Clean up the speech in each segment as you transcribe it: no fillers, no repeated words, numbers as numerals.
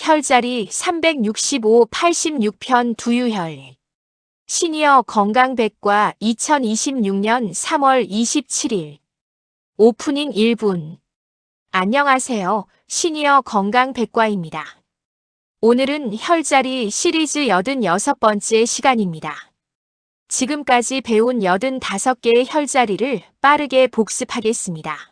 혈자리 365-86편 두유혈. 시니어 건강백과 2026년 3월 27일. 오프닝 1분. 안녕하세요. 시니어 건강백과입니다. 오늘은 혈자리 시리즈 86번째 시간입니다. 지금까지 배운 85개의 혈자리를 빠르게 복습하겠습니다.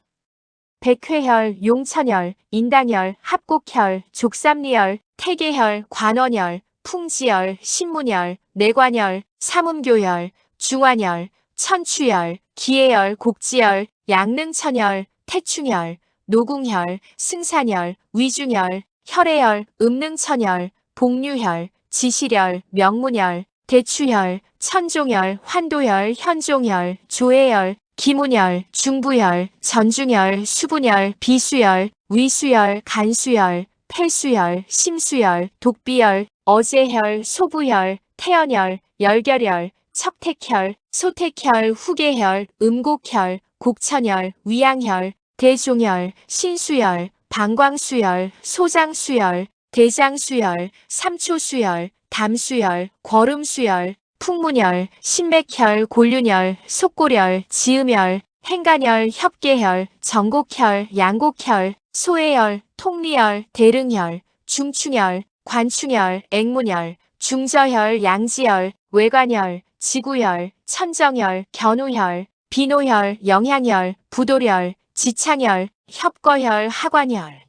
백회혈, 용천혈, 인당혈, 합곡혈, 족삼리혈, 태계혈, 관원혈, 풍지혈, 신문혈, 내관혈, 삼음교혈, 중환혈, 천추혈, 기해혈, 곡지혈, 양릉천혈, 태충혈, 노궁혈, 승산혈, 위중혈, 혈해혈, 음릉천혈, 복류혈, 지실혈, 명문혈, 대추혈, 천종혈, 환도혈, 현종혈, 조해혈, 기문혈, 중부혈, 전중혈, 수분혈, 비수혈, 위수혈, 간수혈, 폐수혈, 심수혈, 독비혈, 어제혈, 소부혈, 태연혈, 열결혈, 척택혈, 소택혈, 후계혈, 음곡혈, 곡천혈, 위양혈, 대종혈, 신수혈, 방광수혈, 소장수혈, 대장수혈, 삼초수혈, 담수혈, 거름수혈, 풍문혈, 신맥혈, 골륜혈, 속골혈, 지음혈, 행간혈, 협계혈, 정곡혈, 양곡혈, 소해혈, 통리혈, 대릉혈, 중충혈, 관충혈, 앵문혈, 중저혈, 양지혈, 외관혈, 지구혈, 천정혈, 견우혈, 비노혈, 영향혈, 부도혈, 지창혈, 협거혈, 하관혈.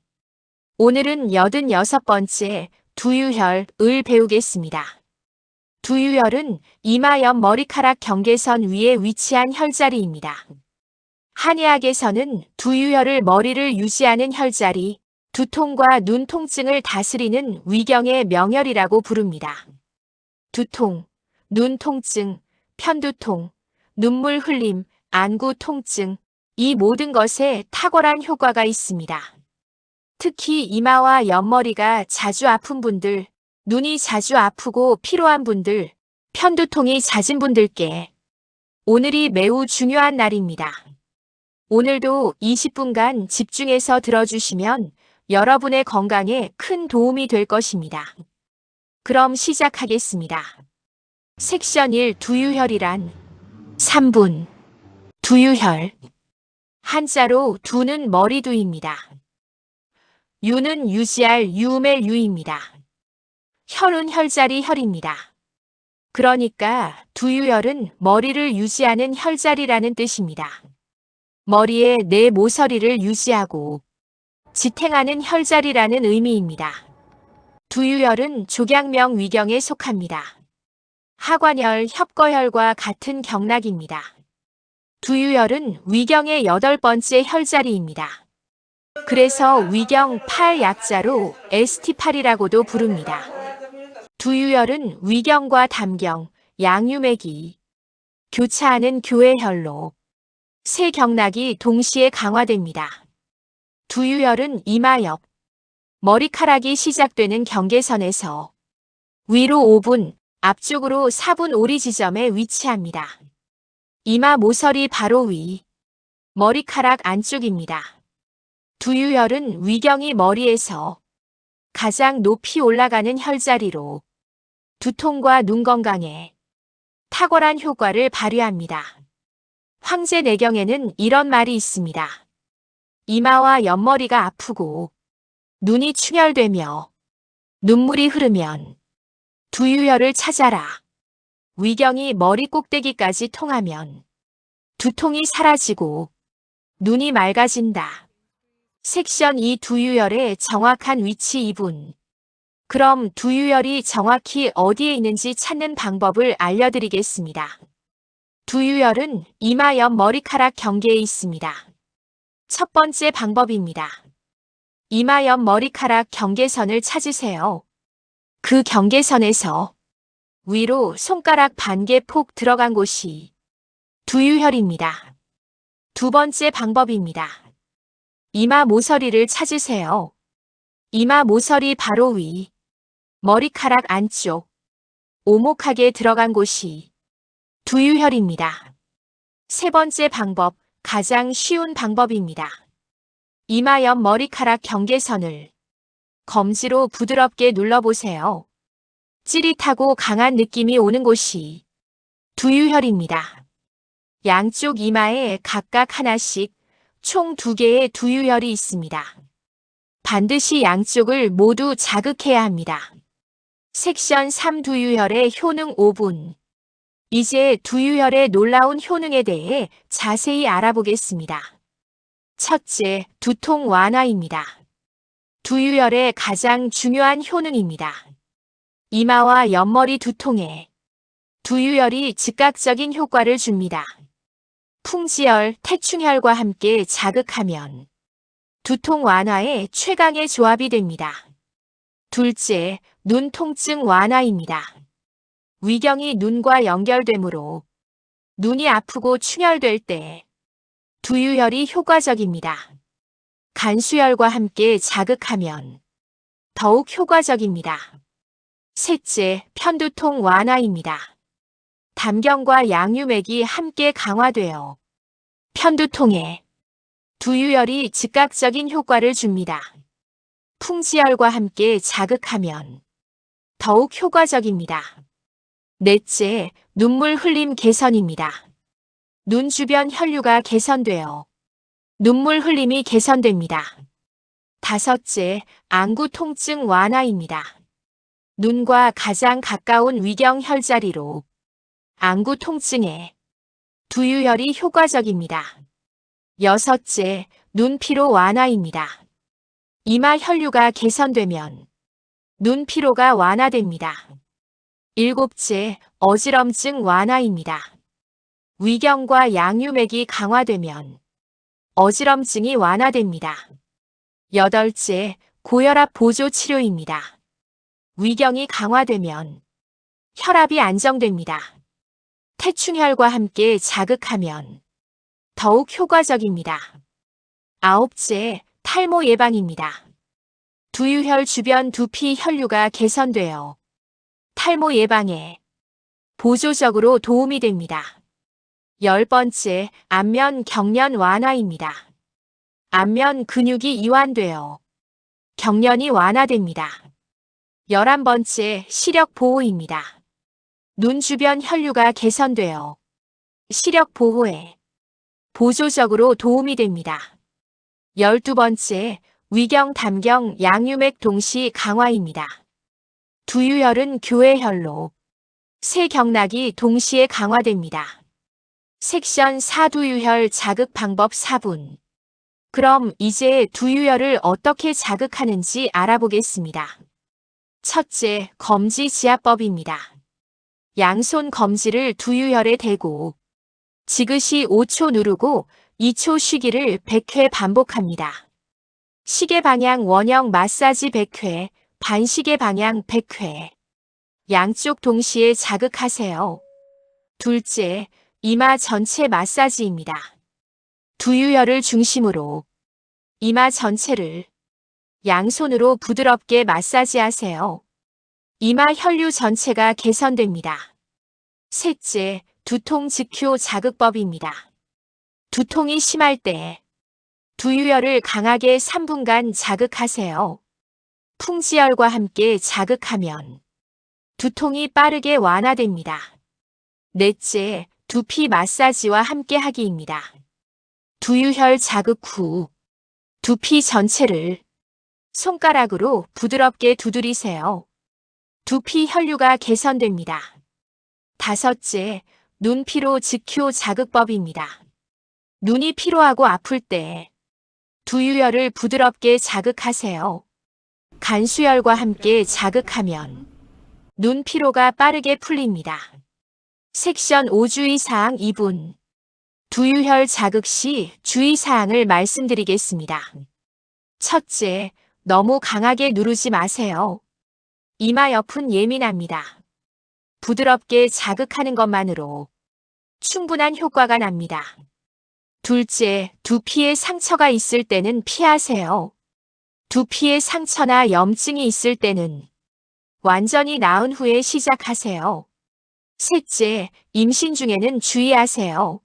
오늘은 86번째 두유혈을 배우겠습니다. 두유혈은 이마 옆 머리카락 경계선 위에 위치한 혈자리입니다. 한의학에서는 두유혈을 머리를 유지하는 혈자리, 두통과 눈 통증을 다스리는 위경의 명혈이라고 부릅니다. 두통, 눈 통증, 편두통, 눈물 흘림, 안구 통증, 이 모든 것에 탁월한 효과가 있습니다. 특히 이마와 옆머리가 자주 아픈 분들, 눈이 자주 아프고 피로한 분들, 편두통이 잦은 분들께 오늘이 매우 중요한 날입니다. 오늘도 20분간 집중해서 들어주시면 여러분의 건강에 큰 도움이 될 것입니다. 그럼 시작하겠습니다. 섹션 1 두유혈이란 3분. 두유혈. 한자로 두는 머리두입니다. 유는 유지할 유음의 유입니다. 혈은 혈자리 혈입니다. 그러니까 두유혈은 머리를 유지하는 혈자리라는 뜻입니다. 머리에 내 모서리를 유지하고 지탱하는 혈자리라는 의미입니다. 두유혈은 족양명 위경에 속합니다. 하관혈, 협거혈과 같은 경락입니다. 두유혈은 위경의 8번째 혈자리입니다. 그래서 위경 8 약자로 ST8이라고도 부릅니다. 두유혈은 위경과 담경, 양유맥이 교차하는 교회혈로 세 경락이 동시에 강화됩니다. 두유혈은 이마 옆 머리카락이 시작되는 경계선에서 위로 5분, 앞쪽으로 4분 오리 지점에 위치합니다. 이마 모서리 바로 위, 머리카락 안쪽입니다. 두유혈은 위경이 머리에서 가장 높이 올라가는 혈자리로 두통과 눈 건강에 탁월한 효과를 발휘합니다. 황제내경에는 이런 말이 있습니다. 이마와 옆머리가 아프고 눈이 충혈되며 눈물이 흐르면 두유혈을 찾아라. 위경이 머리 꼭대기까지 통하면 두통이 사라지고 눈이 맑아진다. 섹션 2 두유혈의 정확한 위치 2분. 그럼 두유혈이 정확히 어디에 있는지 찾는 방법을 알려드리겠습니다. 두유혈은 이마 옆 머리카락 경계에 있습니다. 첫 번째 방법입니다. 이마 옆 머리카락 경계선을 찾으세요. 그 경계선에서 위로 손가락 반 개 폭 들어간 곳이 두유혈입니다. 두 번째 방법입니다. 이마 모서리를 찾으세요. 이마 모서리 바로 위, 머리카락 안쪽, 오목하게 들어간 곳이 두유혈입니다. 세 번째 방법, 가장 쉬운 방법입니다. 이마 옆 머리카락 경계선을 검지로 부드럽게 눌러보세요. 찌릿하고 강한 느낌이 오는 곳이 두유혈입니다. 양쪽 이마에 각각 하나씩 총 2개의 두유혈이 있습니다. 반드시 양쪽을 모두 자극해야 합니다. 섹션 3 두유혈의 효능 5분. 이제 두유혈의 놀라운 효능에 대해 자세히 알아보겠습니다. 첫째, 두통 완화입니다. 두유혈의 가장 중요한 효능입니다. 이마와 옆머리 두통에 두유혈이 즉각적인 효과를 줍니다. 풍지혈, 태충혈과 함께 자극하면 두통 완화에 최강의 조합이 됩니다. 둘째, 눈 통증 완화입니다. 위경이 눈과 연결되므로 눈이 아프고 충혈될 때 두유혈이 효과적입니다. 간수혈과 함께 자극하면 더욱 효과적입니다. 셋째, 편두통 완화입니다. 담경과 양유맥이 함께 강화되어 편두통에 두유혈이 즉각적인 효과를 줍니다. 풍지혈과 함께 자극하면 더욱 효과적입니다. 넷째, 눈물 흘림 개선입니다. 눈 주변 혈류가 개선되어 눈물 흘림이 개선됩니다. 다섯째, 안구 통증 완화입니다. 눈과 가장 가까운 위경 혈자리로 안구 통증에 두유혈이 효과적입니다. 여섯째, 눈 피로 완화입니다. 이마 혈류가 개선되면 눈 피로가 완화됩니다. 일곱째, 어지럼증 완화입니다. 위경과 양유맥이 강화되면 어지럼증이 완화됩니다. 여덟째, 고혈압 보조 치료입니다. 위경이 강화되면 혈압이 안정됩니다. 태충혈과 함께 자극하면 더욱 효과적입니다. 아홉째, 탈모 예방입니다. 두유혈 주변 두피 혈류가 개선되어 탈모 예방에 보조적으로 도움이 됩니다. 10번째, 안면 경련 완화입니다. 안면 근육이 이완되어 경련이 완화됩니다. 11번째, 시력 보호입니다. 눈 주변 혈류가 개선되어 시력 보호에 보조적으로 도움이 됩니다. 12번째, 위경, 담경, 양유맥 동시 강화입니다. 두유혈은 교회혈로 세 경락이 동시에 강화됩니다. 섹션 4 두유혈 자극 방법 4분. 그럼 이제 두유혈을 어떻게 자극하는지 알아보겠습니다. 첫째, 검지 지압법입니다. 양손 검지를 두유혈에 대고 지그시 5초 누르고 2초 쉬기를 100회 반복합니다. 시계 방향 원형 마사지 100회, 반시계 방향 100회. 양쪽 동시에 자극하세요. 둘째, 이마 전체 마사지입니다. 두유혈을 중심으로 이마 전체를 양손으로 부드럽게 마사지하세요. 이마 혈류 전체가 개선됩니다. 셋째, 두통 즉효 자극법입니다. 두통이 심할 때 두유혈을 강하게 3분간 자극하세요. 풍지혈과 함께 자극하면 두통이 빠르게 완화됩니다. 넷째, 두피 마사지와 함께 하기입니다. 두유혈 자극 후 두피 전체를 손가락으로 부드럽게 두드리세요. 두피 혈류가 개선됩니다. 다섯째, 눈 피로 즉효 자극법입니다. 눈이 피로하고 아플 때 두유혈을 부드럽게 자극하세요. 간수혈과 함께 자극하면 눈 피로가 빠르게 풀립니다. 섹션 5 주의사항 2분. 두유혈 자극 시 주의사항을 말씀드리겠습니다. 첫째, 너무 강하게 누르지 마세요. 이마 옆은 예민합니다. 부드럽게 자극하는 것만으로 충분한 효과가 납니다. 둘째, 두피에 상처가 있을 때는 피하세요. 두피에 상처나 염증이 있을 때는 완전히 나은 후에 시작하세요. 셋째, 임신 중에는 주의하세요.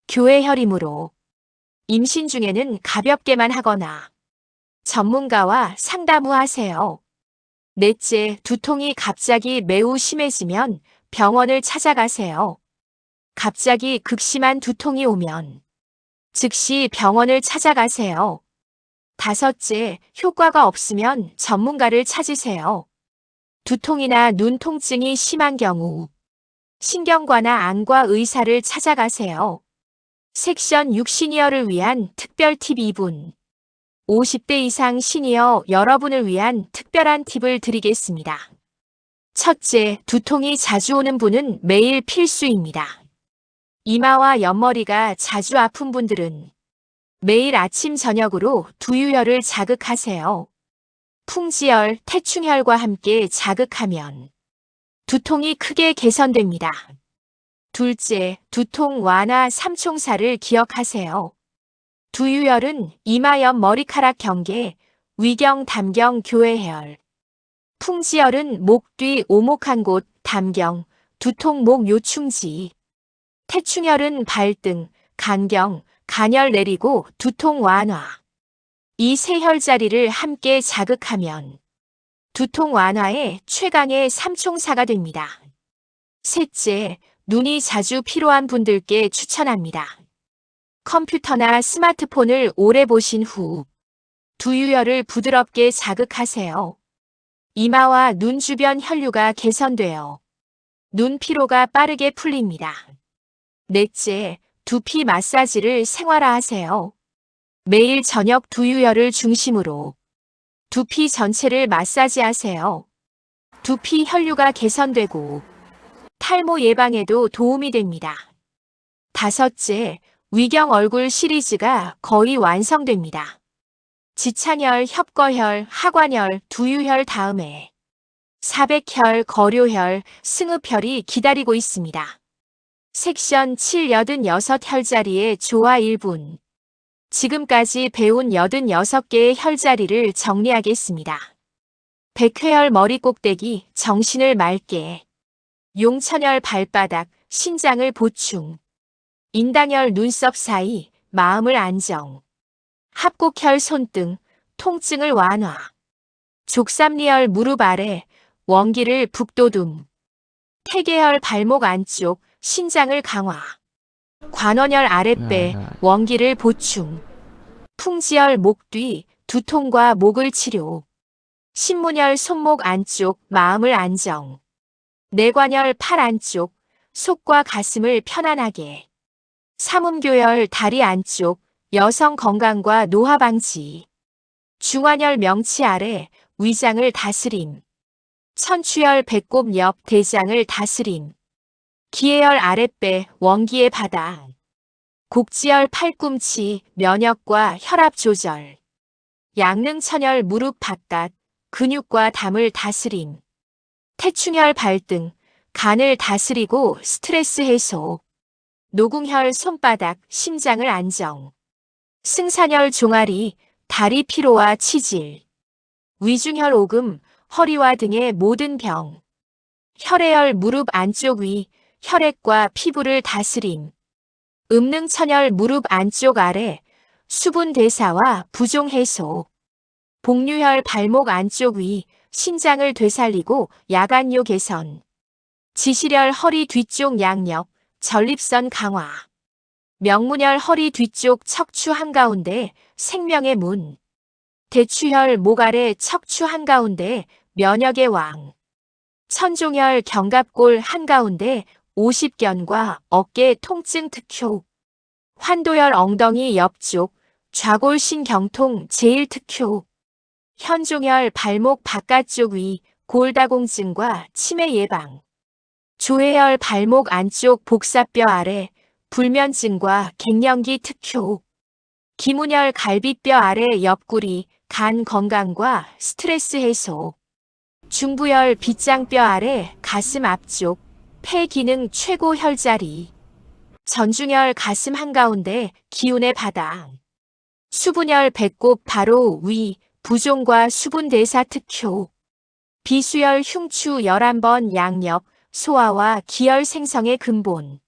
교회혈이므로 임신 중에는 가볍게만 하거나 전문가와 상담 후 하세요. 넷째, 두통이 갑자기 매우 심해지면 병원을 찾아가세요. 갑자기 극심한 두통이 오면 즉시 병원을 찾아가세요. 다섯째, 효과가 없으면 전문가를 찾으세요. 두통이나 눈 통증이 심한 경우 신경과나 안과 의사를 찾아가세요. 섹션 6 시니어를 위한 특별 팁 2분. 50대 이상 시니어 여러분을 위한 특별한 팁을 드리겠습니다. 첫째, 두통이 자주 오는 분은 매일 필수입니다. 이마와 옆머리가 자주 아픈 분들은 매일 아침 저녁으로 두유혈을 자극하세요. 풍지혈, 태충혈과 함께 자극하면 두통이 크게 개선됩니다. 둘째, 두통 완화 삼총사를 기억하세요. 두유혈은 이마 옆 머리카락 경계, 위경, 담경, 교회혈. 풍지혈은 목 뒤 오목한 곳, 담경, 두통, 목 요충지. 태충혈은 발등, 간경, 간혈 내리고 두통 완화. 이 세 혈자리를 함께 자극하면 두통 완화의 최강의 삼총사가 됩니다. 셋째, 눈이 자주 피로한 분들께 추천합니다. 컴퓨터나 스마트폰을 오래 보신 후 두유혈을 부드럽게 자극하세요. 이마와 눈 주변 혈류가 개선되어 눈 피로가 빠르게 풀립니다. 넷째, 두피 마사지를 생활화하세요. 매일 저녁 두유혈을 중심으로 두피 전체를 마사지하세요. 두피 혈류가 개선되고 탈모 예방에도 도움이 됩니다. 다섯째, 위경 얼굴 시리즈가 거의 완성됩니다. 지창혈, 협거혈, 하관혈, 두유혈 다음에 사백혈, 거료혈, 승흡혈이 기다리고 있습니다. 섹션 7 86혈자리의 조화 1분. 지금까지 배운 86개의 혈자리를 정리하겠습니다. 백회혈 머리 꼭대기, 정신을 맑게. 용천혈 발바닥, 신장을 보충. 인당혈 눈썹 사이, 마음을 안정. 합곡혈 손등, 통증을 완화. 족삼리혈 무릎 아래, 원기를 북돋움. 태계혈 발목 안쪽, 신장을 강화. 관원혈 아랫배, 원기를 보충. 풍지혈 목 뒤, 두통과 목을 치료. 신문혈 손목 안쪽, 마음을 안정. 내관혈 팔 안쪽, 속과 가슴을 편안하게. 삼음교혈 다리 안쪽, 여성 건강과 노화 방지. 중환혈 명치 아래, 위장을 다스림. 천추혈 배꼽 옆 대장을 다스림. 기해혈 아랫배, 원기의 바다. 곡지혈 팔꿈치, 면역과 혈압 조절. 양릉천혈 무릎 바깥, 근육과 담을 다스림. 태충혈 발등, 간을 다스리고 스트레스 해소. 노궁혈 손바닥, 심장을 안정. 승산혈 종아리, 다리 피로와 치질. 위중혈 오금, 허리와 등의 모든 병. 혈해혈 무릎 안쪽 위, 혈액과 피부를 다스림. 음능천혈 무릎 안쪽 아래, 수분 대사와 부종 해소. 복류혈 발목 안쪽 위, 신장을 되살리고 야간요 개선. 지시혈 허리 뒤쪽 양옆, 전립선 강화. 명문혈 허리 뒤쪽 척추 한가운데, 생명의 문. 대추혈 목 아래 척추 한가운데, 면역의 왕. 천종혈 견갑골 한가운데, 오십견과 어깨 통증 특효. 환도혈 엉덩이 옆쪽, 좌골신경통 제일 특효. 현종혈 발목 바깥쪽 위, 골다공증과 치매 예방. 조회혈 발목 안쪽 복사뼈 아래, 불면증과 갱년기 특효. 기문혈 갈비뼈 아래 옆구리, 간 건강과 스트레스 해소. 중부혈 빗장뼈 아래, 가슴 앞쪽, 폐 기능 최고 혈자리. 전중혈 가슴 한가운데, 기운의 바다. 수분혈 배꼽 바로 위, 부종과 수분 대사 특효. 비수혈 흉추 11번 양옆, 소화와 기혈 생성의 근본.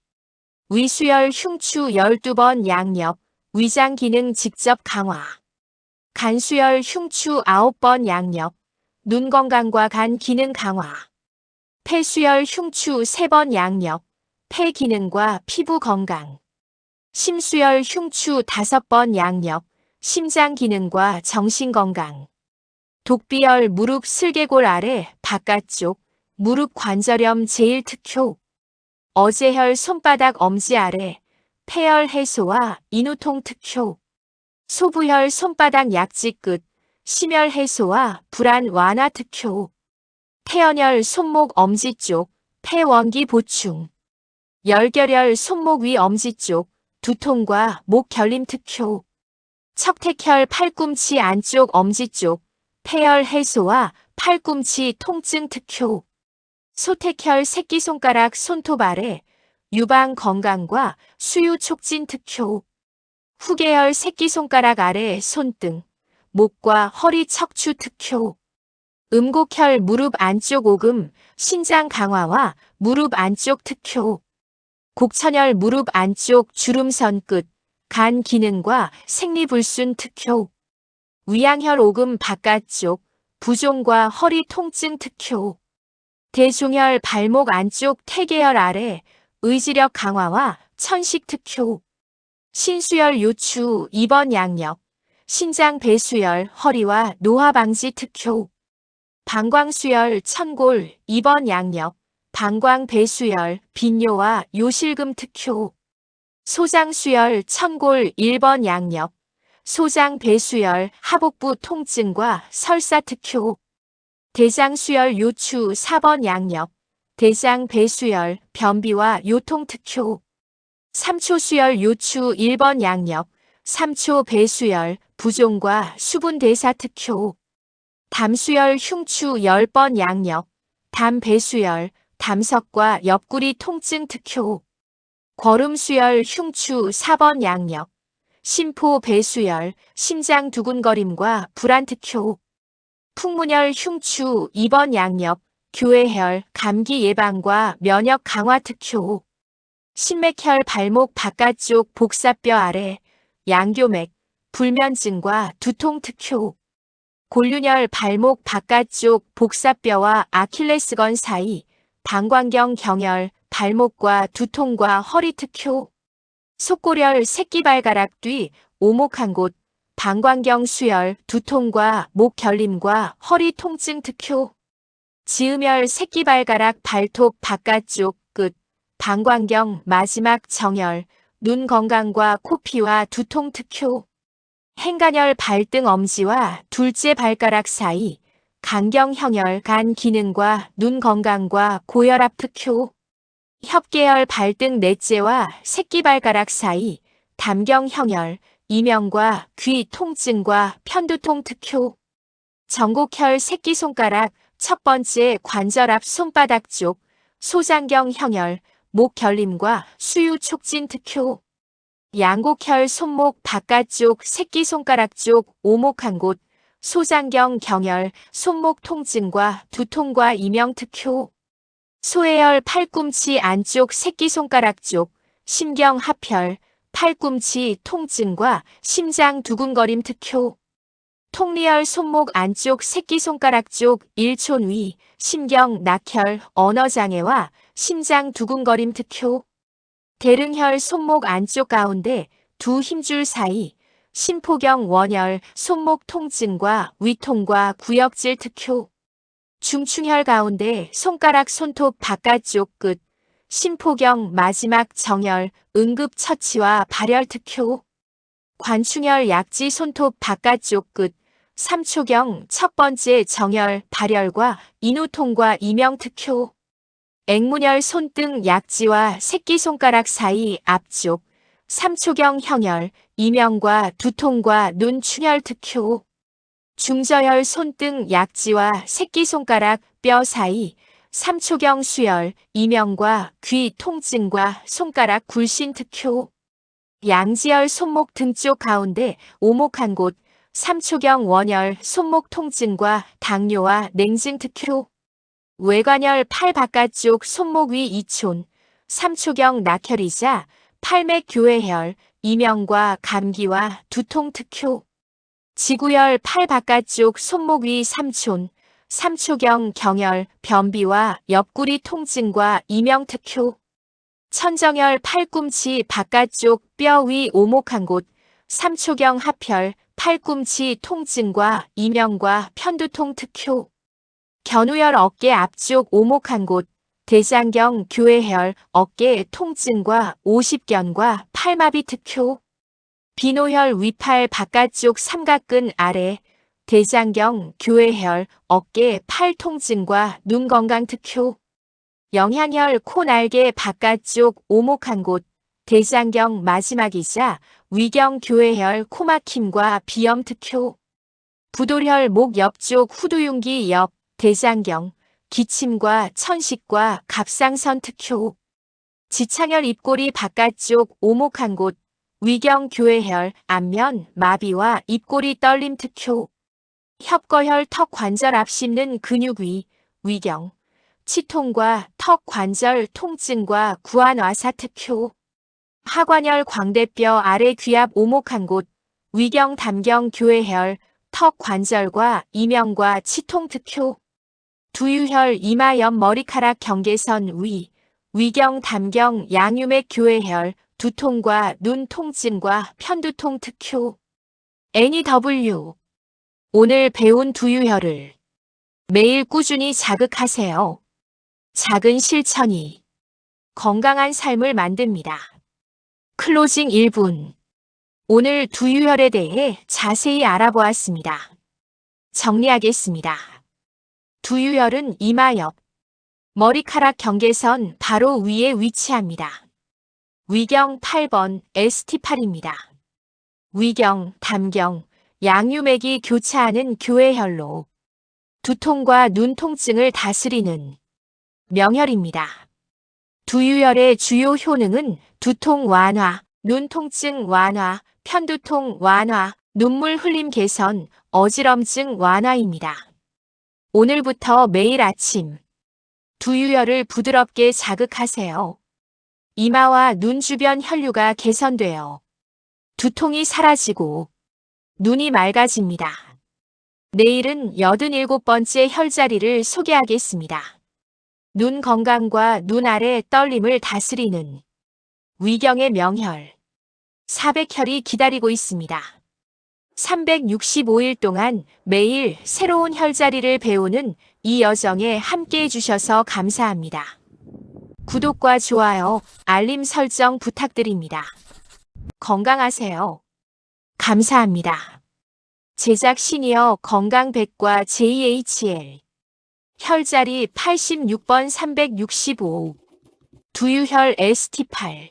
위수혈 흉추 12번 양옆, 위장 기능 직접 강화. 간수열 흉추 9번 양력, 눈 건강과 간 기능 강화. 폐수열 흉추 3번 양력, 폐 기능과 피부 건강. 심수열 흉추 5번 양력, 심장 기능과 정신 건강. 독비열 무릎 슬개골 아래 바깥쪽, 무릎 관절염 제일 특효. 어제혈 손바닥 엄지 아래, 폐열 해소와 인후통 특효. 소부혈 손바닥 약지 끝, 심혈 해소와 불안 완화 특효. 태연혈 손목 엄지 쪽, 폐원기 보충. 열결혈 손목 위 엄지 쪽, 두통과 목 결림 특효. 척택혈 팔꿈치 안쪽 엄지 쪽, 폐열 해소와 팔꿈치 통증 특효. 소택혈 새끼손가락 손톱 아래, 유방 건강과 수유 촉진 특효. 후계혈 새끼손가락 아래 손등, 목과 허리 척추 특효. 음곡혈 무릎 안쪽 오금, 신장 강화와 무릎 안쪽 특효. 곡천혈 무릎 안쪽 주름선 끝, 간 기능과 생리불순 특효. 위양혈 오금 바깥쪽, 부종과 허리 통증 특효. 대종혈 발목 안쪽 태계혈 아래, 의지력 강화와 천식 특효. 신수열 요추 2번 양력, 신장 배수열 허리와 노화 방지 특효. 방광수열 천골 2번 양력, 방광 배수열 빈뇨와 요실금 특효. 소장수열 천골 1번 양력, 소장 배수열 하복부 통증과 설사 특효. 대장수열 요추 4번 양력, 대장 배수열 변비와 요통 특효. 삼초수열 요추 1번 양력, 삼초 배수열 부종과 수분 대사 특효. 담수열 흉추 10번 양력, 담 배수열 담석과 옆구리 통증 특효. 거름수열 흉추 4번 양력, 심포 배수열 심장 두근거림과 불안 특효. 풍문열 흉추 2번 양력, 교회혈 감기 예방과 면역 강화 특효. 신맥혈 발목 바깥쪽 복사뼈 아래, 양교맥, 불면증과 두통 특효. 골륜혈 발목 바깥쪽 복사뼈와 아킬레스건 사이, 방광경 경혈, 발목과 두통과 허리 특효. 속골혈 새끼발가락 뒤, 오목한 곳, 방광경 수혈, 두통과 목 결림과 허리 통증 특효. 지음혈 새끼발가락 발톱 바깥쪽 끝, 방광경 마지막 정혈, 눈 건강과 코피와 두통 특효. 행간혈 발등 엄지와 둘째 발가락 사이, 간경형혈 간 기능과 눈 건강과 고혈압 특효. 협계혈 발등 넷째와 새끼발가락 사이, 담경형혈, 이명과 귀 통증과 편두통 특효. 전곡혈 새끼손가락 첫 번째 관절 앞 손바닥 쪽, 소장경형혈, 목 결림과 수유 촉진 특효. 양곡혈 손목 바깥쪽 새끼손가락 쪽 오목한 곳, 소장경 경혈, 손목 통증과 두통과 이명 특효. 소해혈 팔꿈치 안쪽 새끼손가락 쪽, 심경합혈, 팔꿈치 통증과 심장 두근거림 특효. 통리혈 손목 안쪽 새끼손가락 쪽 일촌 위, 심경 낙혈, 언어장애와 심장 두근거림 특효. 대릉혈 손목 안쪽 가운데 두 힘줄 사이, 심포경 원혈, 손목 통증과 위통과 구역질 특효. 중충혈 가운데 손가락 손톱 바깥쪽 끝, 심포경 마지막 정혈, 응급처치와 발열 특효. 관충혈 약지 손톱 바깥쪽 끝, 삼초경 첫 번째 정혈, 발열과 인후통과 이명 특효. 앵문혈 손등 약지와 새끼손가락 사이 앞쪽, 삼초경 형혈, 이명과 두통과 눈 충혈 특효. 중저혈 손등 약지와 새끼손가락 뼈 사이, 삼초경 수혈, 이명과 귀 통증과 손가락 굴신 특효. 양지혈 손목 등 쪽 가운데 오목한 곳, 삼초경 원혈, 손목 통증과 당뇨와 냉증 특효. 외관혈 팔 바깥쪽 손목 위 이촌, 삼초경 낙혈이자 팔맥 교회혈, 이명과 감기와 두통 특효. 지구열 팔 바깥쪽 손목 위 삼촌, 삼초경 경혈, 변비와 옆구리 통증과 이명특효. 천정열 팔꿈치 바깥쪽 뼈 위 오목한 곳, 삼초경 합혈, 팔꿈치 통증과 이명과 편두통 특효. 견우열 어깨 앞쪽 오목한 곳, 대장경 교회혈, 어깨 통증과 오십견과 팔마비 특효. 비노혈 위팔 바깥쪽 삼각근 아래, 대장경 교회혈, 어깨 팔 통증과 눈 건강 특효. 영향혈 코 날개 바깥쪽 오목한 곳, 대장경 마지막이자 위경 교회혈 코막힘과 비염 특효. 부돌혈 목 옆쪽 후두윤기 옆, 대장경, 기침과 천식과 갑상선 특효. 지창혈 입꼬리 바깥쪽 오목한 곳, 위경 교회혈, 안면, 마비와 입꼬리 떨림 특효. 협거혈 턱 관절 앞 씹는 근육 위, 위경, 치통과 턱 관절 통증과 구안와사 특효. 하관혈 광대뼈 아래 귀앞 오목한 곳, 위경 담경 교회혈, 턱 관절과 이명과 치통 특효. 두유혈 이마 옆 머리카락 경계선 위, 위경 담경 양유맥 교회혈, 두통과 눈 통증과 편두통 특효. NEW. 오늘 배운 두유혈을 매일 꾸준히 자극하세요. 작은 실천이 건강한 삶을 만듭니다. 클로징 1분. 오늘 두유혈에 대해 자세히 알아보았습니다. 정리하겠습니다. 두유혈은 이마 옆 머리카락 경계선 바로 위에 위치합니다. 위경 8번 ST8입니다. 위경, 담경, 양유맥이 교차하는 교회혈로 두통과 눈 통증을 다스리는 명혈입니다. 두유혈의 주요 효능은 두통 완화, 눈 통증 완화, 편두통 완화, 눈물 흘림 개선, 어지럼증 완화입니다. 오늘부터 매일 아침 두유혈을 부드럽게 자극하세요. 이마와 눈 주변 혈류가 개선되어 두통이 사라지고 눈이 맑아집니다. 내일은 87번째 혈자리를 소개하겠습니다. 눈 건강과 눈 아래 떨림을 다스리는 위경의 명혈, 400혈이 기다리고 있습니다. 365일 동안 매일 새로운 혈자리를 배우는 이 여정에 함께해 주셔서 감사합니다. 구독과 좋아요, 알림 설정 부탁드립니다. 건강하세요. 감사합니다. 제작 시니어 건강백과 JHL 혈자리 86번 365 두유혈 ST8